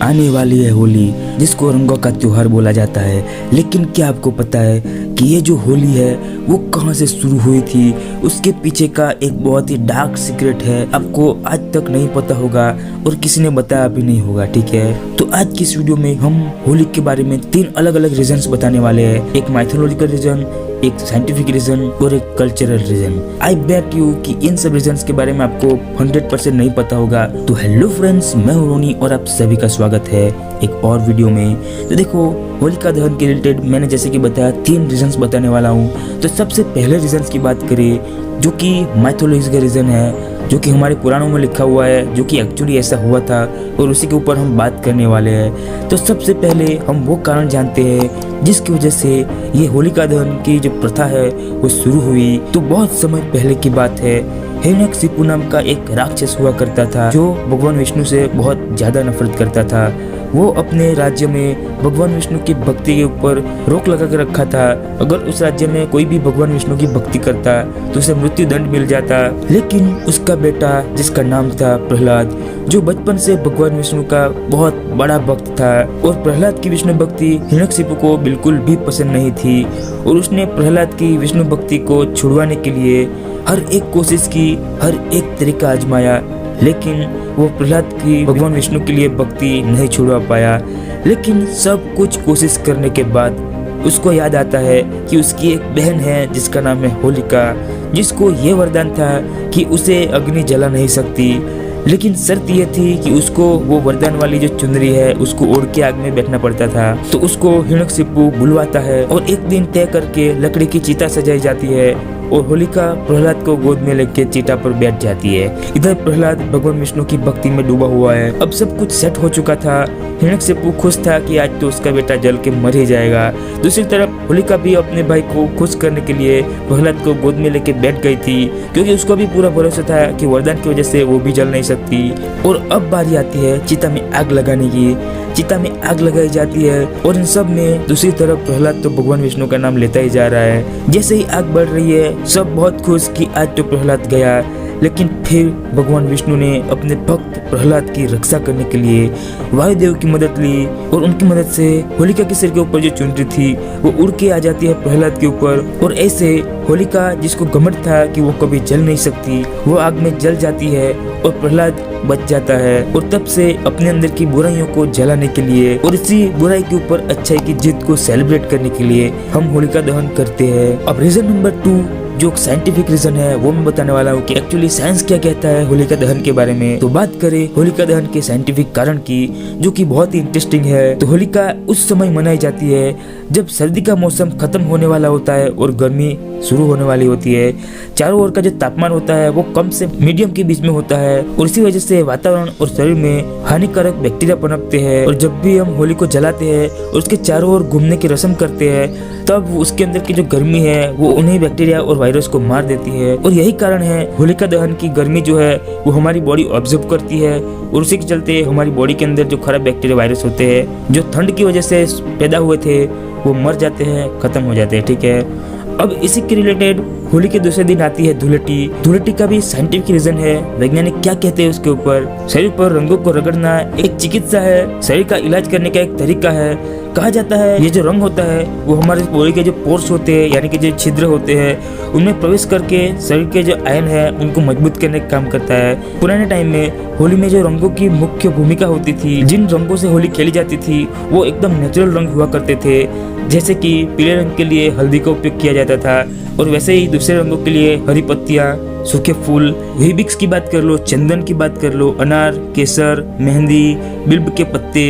आने वाली है होली, जिसको रंगों का त्योहार बोला जाता है। लेकिन क्या आपको पता है कि ये जो होली है वो कहाँ से शुरू हुई थी? उसके पीछे का एक बहुत ही डार्क सीक्रेट है, आपको आज तक नहीं पता होगा और किसी ने बताया भी नहीं होगा। ठीक है, तो आज की इस वीडियो में हम होली के बारे में 3 अलग अलग रीजन्स बताने वाले हैं। एक माइथोलॉजिकल रीजन, एक साइंटिफिक रीजन और एक cultural reason. I bet you कि इन सब रीजन्स के बारे में आपको 100% नहीं पता होगा। तो हेलो फ्रेंड्स, मैं हूं रोनी और आप सभी का स्वागत है एक और वीडियो में। तो देखो, होलिका दहन के रिलेटेड मैंने जैसे कि बताया 3 रीजन्स बताने वाला हूँ। तो सबसे पहले रीजन्स की बात करें जो कि माइथोलॉजिकल रीजन है, जो कि हमारे पुराणों में लिखा हुआ है, जो कि एक्चुअली ऐसा हुआ था और उसी के ऊपर हम बात करने वाले हैं। तो सबसे पहले हम वो कारण जानते हैं जिसकी वजह से ये होलिका दहन की जो प्रथा है वो शुरू हुई। तो बहुत समय पहले की बात है। हिरण्यकशिपु नाम का एक राक्षस हुआ करता था जो भगवान विष्णु से बहुत ज्यादा नफरत करता था। वो अपने राज्य में भगवान विष्णु की भक्ति के ऊपर रोक लगा कर रखा था। अगर उस राज्य में कोई भी भगवान विष्णु की भक्ति करता तो उसे मृत्यु दंड मिल जाता। लेकिन उसका बेटा, जिसका नाम था प्रहलाद, जो बचपन से भगवान विष्णु का बहुत बड़ा भक्त था, और प्रहलाद की विष्णु भक्ति हिरण्यकशिपु को बिल्कुल भी पसंद नहीं थी, और उसने प्रहलाद की विष्णु भक्ति को छुड़वाने के लिए हर एक कोशिश की, हर एक तरीका आजमाया। लेकिन वो प्रहलाद की भगवान विष्णु के लिए भक्ति नहीं छुड़वा पाया। लेकिन सब कुछ कोशिश करने के बाद उसको याद आता है कि उसकी एक बहन है जिसका नाम है होलिका, जिसको ये वरदान था कि उसे अग्नि जला नहीं सकती। लेकिन शर्त यह थी कि उसको वो वरदान वाली जो चुनरी है उसको ओढ़ के आग में बैठना पड़ता था। तो उसको हिरण्यकशिपु बुलवाता है और एक दिन तय करके लकड़ी की चिता सजाई जाती है और होलिका प्रहलाद को गोद में लेके चिता पर बैठ जाती है। इधर प्रहलाद भगवान विष्णु की भक्ति में डूबा हुआ है। अब सब कुछ सेट हो चुका था। हिरण्यकशिपु खुश था कि आज तो उसका बेटा जल के मर ही जाएगा। दूसरी तरफ होलिका भी अपने भाई को खुश करने के लिए प्रहलाद को गोद में लेके बैठ गई थी, क्योंकि उसको भी पूरा भरोसा था कि वरदान की वजह से वो भी जल नहीं सकती। और अब बारी आती है चिता में आग लगाने की। चिता में आग लगाई जाती है और इन सब में दूसरी तरफ प्रहलाद तो भगवान विष्णु का नाम लेता ही जा रहा है। जैसे ही आग बढ़ रही है, सब बहुत खुश कि आज तो प्रहलाद गया। लेकिन फिर भगवान विष्णु ने अपने भक्त प्रहलाद की रक्षा करने के लिए वायुदेव की मदद ली, और उनकी मदद से होलिका के सिर के ऊपर जो चुनरी थी वो उड़ के आ जाती है प्रहलाद के ऊपर। और ऐसे होलिका, जिसको घमंड था कि वो कभी जल नहीं सकती, वो आग में जल जाती है और प्रहलाद बच जाता है। और तब से अपने अंदर की बुराइयों को जलाने के लिए और इसी बुराई के ऊपर अच्छाई की जीत को सेलिब्रेट करने के लिए हम होलिका दहन करते हैं। अब रीजन नंबर 2 जो साइंटिफिक रीजन है वो मैं बताने वाला हूँ कि एक्चुअली साइंस क्या कहता है होलिका दहन के बारे में। तो बात करें होलिका दहन के साइंटिफिक कारण की, जो कि बहुत ही इंटरेस्टिंग है। तो होलिका उस समय मनाई जाती है जब सर्दी का मौसम खत्म होने वाला होता है और गर्मी शुरू होने वाली होती है। चारों ओर का जो तापमान होता है वो कम से मीडियम के बीच में होता है, और इसी वजह से वातावरण और शरीर में हानिकारक बैक्टीरिया पनपते हैं। और जब भी हम होली को जलाते हैं और उसके चारों ओर घूमने की रस्म करते हैं, तब उसके अंदर की जो गर्मी है वो उन्हीं बैक्टीरिया और वायरस को मार देती है। और यही कारण है होलिका दहन की गर्मी जो है वो हमारी बॉडी ऑब्जर्व करती है, और उसी के चलते हमारी बॉडी के अंदर जो खराब बैक्टीरिया वायरस होते हैं, जो ठंड की वजह से पैदा हुए थे, वो मर जाते हैं, खत्म हो जाते हैं। ठीक है, अब इसी के रिलेटेड होली के दूसरे दिन आती है धुलेटी। धुलेटी का भी साइंटिफिक रीजन है। वैज्ञानिक क्या कहते हैं उसके ऊपर? शरीर पर रंगों को रगड़ना एक चिकित्सा है, शरीर का इलाज करने का एक तरीका है। कहा जाता है ये जो रंग होता है वो हमारे बॉडी के जो पोर्स होते हैं, यानी कि जो छिद्र होते हैं, उनमें प्रवेश करके शरीर के जो आयन है उनको मजबूत करने का काम करता है। पुराने टाइम में होली में जो रंगों की मुख्य भूमिका होती थी, जिन रंगों से होली खेली जाती थी, वो एकदम नेचुरल रंग हुआ करते थे। जैसे कि पीले रंग के लिए हल्दी का उपयोग किया जाता था, और वैसे ही दूसरे रंगों के लिए हरी पत्तियां, सूखे फूल, विबिक्स की बात कर लो, चंदन की बात कर लो, अनार, केसर, मेहंदी, बिल्ब के पत्ते,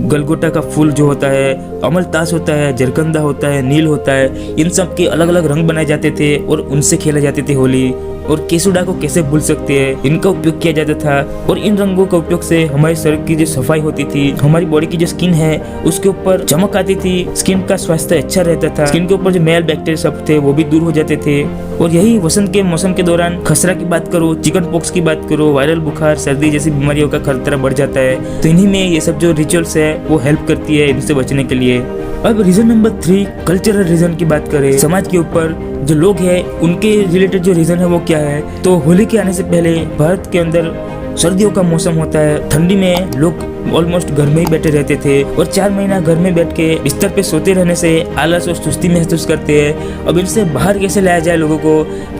गलगोटा का फूल जो होता है, अमलतास होता है, जरकंदा होता है, नील होता है, इन सब के अलग अलग रंग बनाए जाते थे और उनसे खेला जाती थी होली। और केसुडा को कैसे भूल सकते हैं, इनका उपयोग किया जाता था। और इन रंगों का उपयोग से हमारे शरीर की जो सफाई होती थी, हमारी बॉडी की जो स्किन है उसके ऊपर चमक आती थी, स्किन का स्वास्थ्य अच्छा रहता था, स्किन के ऊपर जो मैल बैक्टीरिया सब थे वो भी दूर हो जाते थे। और यही वसंत के मौसम के दौरान खसरा की बात करो, चिकन पॉक्स की बात करो, वायरल बुखार, सर्दी जैसी बीमारियों का खतरा बढ़ जाता है। तो इन्हीं में ये सब जो रिचुअल्स है वो हेल्प करती है इनसे बचने के लिए। अब रीजन नंबर 3 कल्चरल रीजन की बात करें, समाज के ऊपर जो लोग हैं उनके रिलेटेड जो रीजन है वो क्या है। तो होली के आने से पहले भारत के अंदर सर्दियों का मौसम होता है। ठंडी में लोग ऑलमोस्ट घर में ही बैठे रहते थे और 4 महीना घर में बैठ के बिस्तर पे सोते रहने से आलस और सुस्ती महसूस करते हैं। अब इनसे बाहर कैसे लाया जाए लोगों को,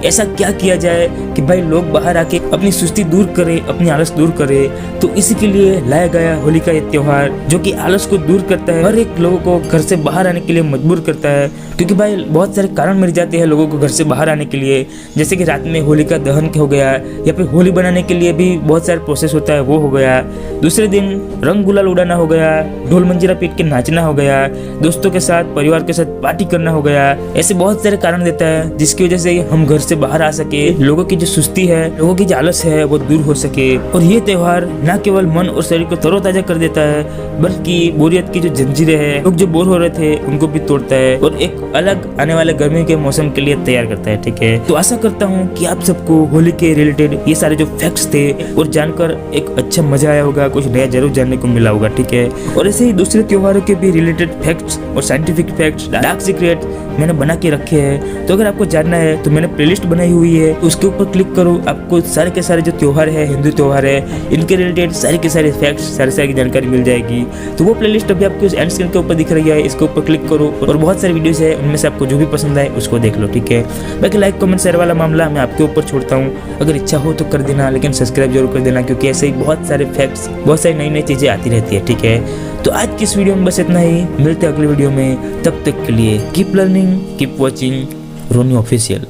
ऐसा क्या किया जाए कि भाई लोग बाहर आके अपनी सुस्ती दूर करे, अपनी आलस दूर करे। तो इसी के लिए लाया गया होली का ये त्योहार, जो कि आलस को दूर करता है, हर एक लोगों को घर से बाहर आने के लिए मजबूर करता है। क्योंकि भाई बहुत सारे कारण मिल जाते हैं लोगों को घर से बाहर आने के लिए, जैसे कि रात में होलिका दहन हो गया, या फिर होली बनाने के लिए भी बहुत सारे प्रोसेस होता है, वो हो गया। दूसरे दिन रंग गुलाल उड़ाना हो गया, ढोल मंजीरा पीट के नाचना हो गया, दोस्तों के साथ परिवार के साथ पार्टी करना हो गया। ऐसे बहुत सारे कारण देता है जिसकी वजह से हम घर से बाहर आ सके, लोगों की जो सुस्ती है, लोगों की जो आलस है वो दूर हो सके। और ये त्योहार न केवल मन और शरीर को तरोताजा कर देता है, बल्कि बोरियत की जो जंजीरें हैं, लोग जो बोर हो रहे थे उनको भी तोड़ता है और एक अलग आने वाले गर्मी के मौसम के लिए तैयार करता है। ठीक है, तो आशा करता हूँ कि आप सबको होली के रिलेटेड ये सारे जो फैक्ट्स थे और जानकर एक अच्छा मजा आया होगा, कुछ नया जरूर जानने को मिला होगा। ठीक है, और ऐसे ही दूसरे त्योहारों के भी रिलेटेड फैक्ट्स और साइंटिफिक फैक्ट्स, डार्क सीक्रेट मैंने बना के रखे हैं। तो अगर आपको जानना है तो मैंने प्लेलिस्ट बनाई हुई है, उसके ऊपर क्लिक करो, आपको सारे के सारे जो त्योहार है, हिंदू त्योहार है, इनके रिलेटेड सारे के सारे फैक्ट्स, सारी जानकारी मिल जाएगी। तो वो प्लेलिस्ट अभी आपको एंड स्क्रीन के ऊपर दिख रही है, इसके ऊपर क्लिक करो और बहुत सारी वीडियोस है, उनमें से आपको जो भी पसंद आए उसको देख लो। ठीक है, बाकी लाइक कमेंट शेयर वाला मामला मैं आपके ऊपर छोड़ता हूँ, अगर इच्छा हो तो कर देना, लेकिन सब्सक्राइब जरूर कर देना, क्योंकि ऐसे ही बहुत सारे फैक्ट्स, बहुत सारी नई नई चीजें आती रहती है। ठीक है, तो आज की इस वीडियो में बस इतना ही, मिलते हैं अगले वीडियो में, तब तक के लिए कीप लर्निंग, कीप वॉचिंग रोनी ऑफिशियल।